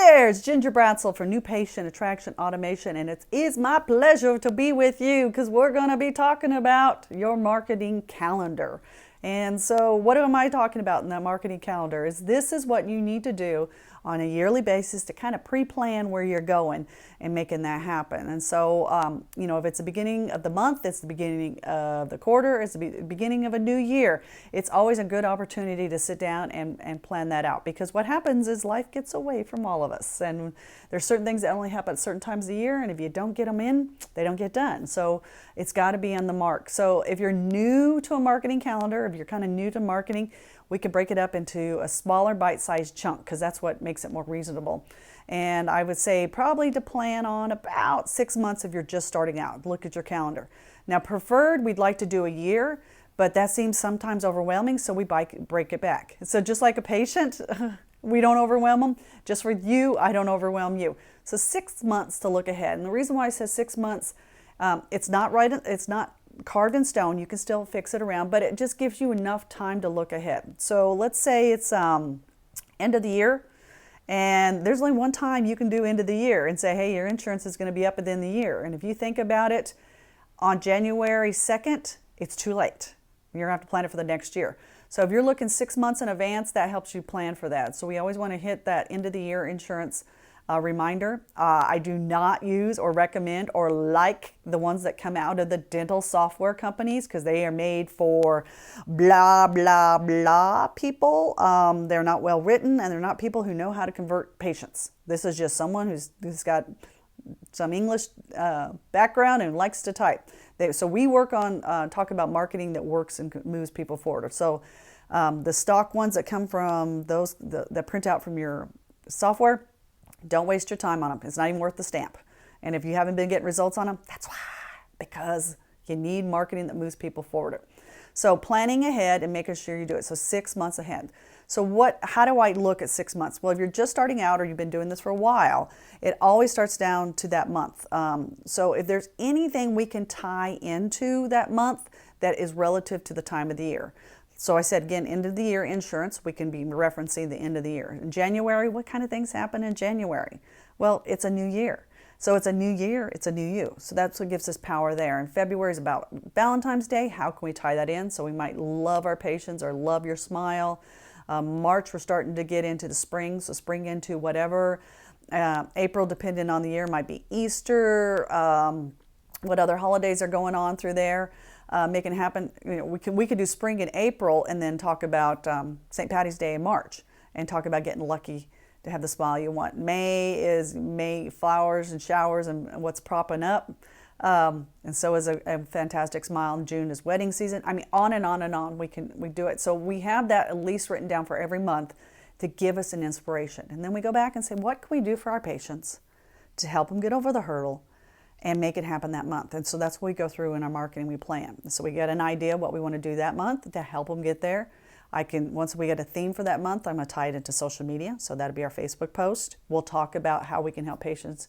there, it's Ginger Bratzel for New Patient Attraction Automation, and it is my pleasure to be with you because we're going to be talking about your marketing calendar. And so what am I talking about in that marketing calendar? This is what you need to do on a yearly basis to kind of pre-plan where you're going and making that happen. And so, if it's the beginning of the month, it's the beginning of the quarter, it's the beginning of a new year, it's always a good opportunity to sit down and plan that out. Because what happens is life gets away from all of us. And there's certain things that only happen at certain times of the year. And if you don't get them in, they don't get done. So it's got to be on the mark. So if you're new to a marketing calendar, if you're kind of new to marketing, we can break it up into a smaller bite-sized chunk because that's what makes it more reasonable. And I would say probably to plan on about 6 months if you're just starting out. Look at your calendar. Now, preferred, we'd like to do a year, but that seems sometimes overwhelming, so we break it back. So just like a patient, we don't overwhelm them. Just for you, I don't overwhelm you. So 6 months to look ahead. And the reason why I said 6 months, it's not carved in stone. You can still fix it around, but it just gives you enough time to look ahead. So let's say it's end of the year, and there's only one time you can do end of the year and say, hey, your insurance is going to be up at the end of the year. And if you think about it, on January 2nd, it's too late. You're going to have to plan it for the next year. So if you're looking 6 months in advance, that helps you plan for that. So we always want to hit that end of the year insurance reminder. I do not use or recommend or like the ones that come out of the dental software companies because they are made for blah, blah, blah people. They're not well written and they're not people who know how to convert patients. This is just someone who's got some English background and likes to type. So we work on talk about marketing that works and moves people forward. So the stock ones that come from those that print out from your software, don't waste your time on them. It's not even worth the stamp. And if you haven't been getting results on them, that's why. Because you need marketing that moves people forward. So planning ahead and making sure you do it. So 6 months ahead. So how do I look at 6 months? Well, if you're just starting out or you've been doing this for a while, it always starts down to that month. So if there's anything we can tie into that month that is relative to the time of the year. So I said, again, end of the year insurance, we can be referencing the end of the year. In January, what kind of things happen in January? Well, it's a new year. So it's a new year, it's a new you. So that's what gives us power there. And February is about Valentine's Day. How can we tie that in? So we might love our patients or love your smile. March, we're starting to get into the spring, so spring into whatever. April, depending on the year, might be Easter. What other holidays are going on through there? Making it happen. We could do spring in April and then talk about St. Patty's Day in March and talk about getting lucky to have the smile you want. May flowers and showers and what's propping up. And so is a fantastic smile. June is wedding season. I mean, on and on and on we do it. So we have that at least written down for every month to give us an inspiration. And then we go back and say, what can we do for our patients to help them get over the hurdle and make it happen that month? And so that's what we go through in our marketing, we plan. So we get an idea what we want to do that month to help them get there. Once we get a theme for that month, I'm going to tie it into social media. So that'll be our Facebook post. We'll talk about how we can help patients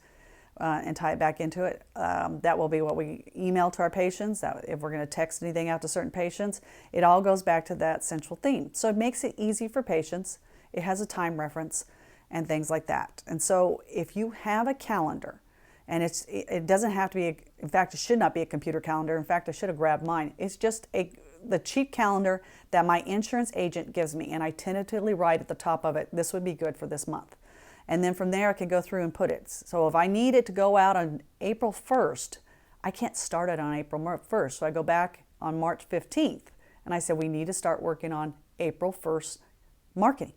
and tie it back into it. That will be what we email to our patients. That if we're going to text anything out to certain patients, it all goes back to that central theme. So it makes it easy for patients. It has a time reference and things like that. And so if you have a calendar, and it doesn't have to be, in fact, it should not be a computer calendar. In fact, I should have grabbed mine. It's just the cheap calendar that my insurance agent gives me, and I tentatively write at the top of it, this would be good for this month. And then from there, I can go through and put it. So if I need it to go out on April 1st, I can't start it on April 1st. So I go back on March 15th, and I said, we need to start working on April 1st marketing.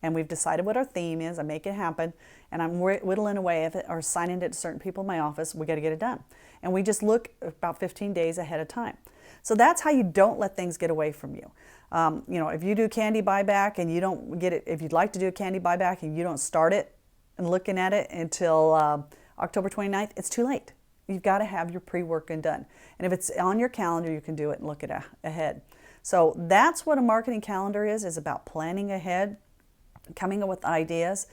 And we've decided what our theme is. I make it happen, and I'm whittling away at it or assigning it to certain people in my office. We got to get it done. And we just look about 15 days ahead of time. So that's how you don't let things get away from you. If you do candy buyback and you don't get it, if you'd like to do a candy buyback and you don't start it and looking at it until October 29th, it's too late. You've got to have your pre-working done. And if it's on your calendar, you can do it and look it ahead. So that's what a marketing calendar is about planning ahead, coming up with ideas.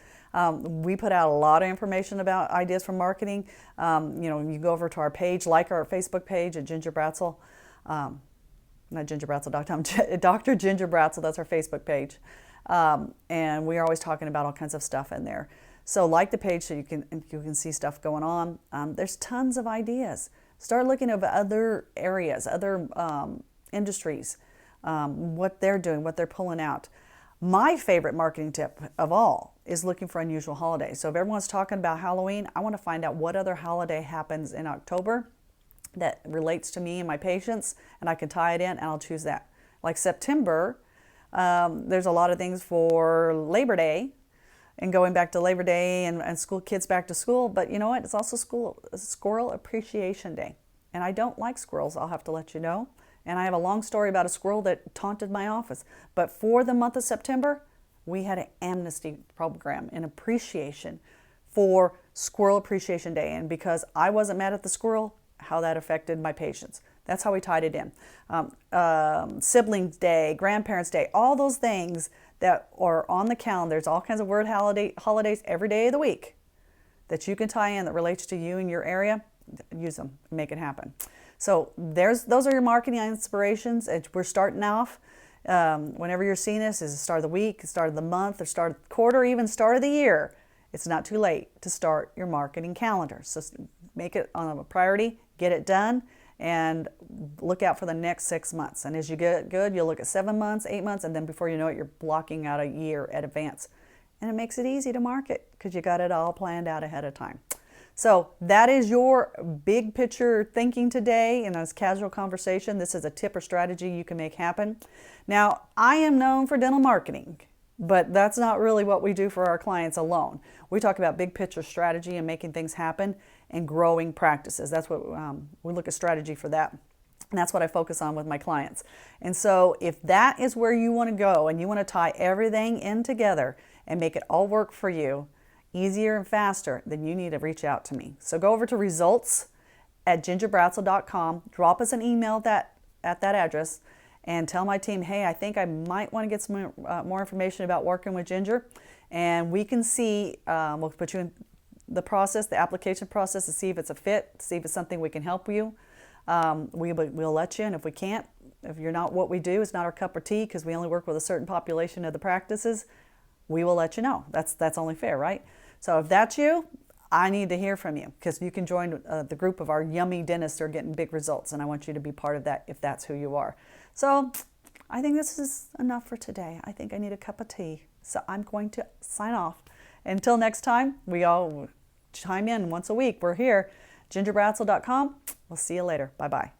We put out a lot of information about ideas for marketing. You go over to our page, like our Facebook page at Ginger Bratzel, not gingerbratzel.com, Dr. Ginger Bratzel, that's our Facebook page. And we are always talking about all kinds of stuff in there. So like the page so you can see stuff going on. There's tons of ideas. Start looking at other areas, other industries, what they're doing, what they're pulling out. My favorite marketing tip of all is looking for unusual holidays. So if everyone's talking about Halloween, I want to find out what other holiday happens in October that relates to me and my patients, and I can tie it in, and I'll choose that. Like September, there's a lot of things for Labor Day and going back to Labor Day and school kids back to school, but you know what? It's also Squirrel Appreciation Day. And I don't like squirrels, I'll have to let you know. And I have a long story about a squirrel that taunted my office. But for the month of September, we had an amnesty program in appreciation for Squirrel Appreciation Day. And because I wasn't mad at the squirrel, how that affected my patients. That's how we tied it in. Siblings Day, Grandparents Day, all those things that are on the calendar. There's all kinds of word holidays every day of the week that you can tie in that relates to you and your area. Use them, make it happen. So those are your marketing inspirations. We're starting off. Whenever you're seeing this, is the start of the week, the start of the month, or start of the quarter, even start of the year. It's not too late to start your marketing calendar. So make it on a priority, get it done, and look out for the next 6 months. And as you get good, you'll look at 7 months, 8 months, and then before you know it, you're blocking out a year at advance. And it makes it easy to market because you got it all planned out ahead of time. So that is your big picture thinking today in this casual conversation. This is a tip or strategy you can make happen. Now, I am known for dental marketing, but that's not really what we do for our clients alone. We talk about big picture strategy and making things happen and growing practices. That's what we look at strategy for that. And that's what I focus on with my clients. And so if that is where you want to go and you want to tie everything in together and make it all work for you, easier and faster, then you need to reach out to me. So go over to results@gingerbratzel.com, drop us an email at that address, and tell my team, hey, I think I might want to get some more information about working with Ginger. And we can see, we'll put you in the process, the application process, to see if it's a fit, to see if it's something we can help you. We'll let you, and if we can't, if you're not what we do, it's not our cup of tea because we only work with a certain population of the practices, we will let you know. That's only fair, right? So if that's you, I need to hear from you because you can join the group of our yummy dentists that are getting big results, and I want you to be part of that if that's who you are. So I think this is enough for today. I think I need a cup of tea. So I'm going to sign off. Until next time, we all chime in once a week. We're here, gingerbratzel.com. We'll see you later. Bye-bye.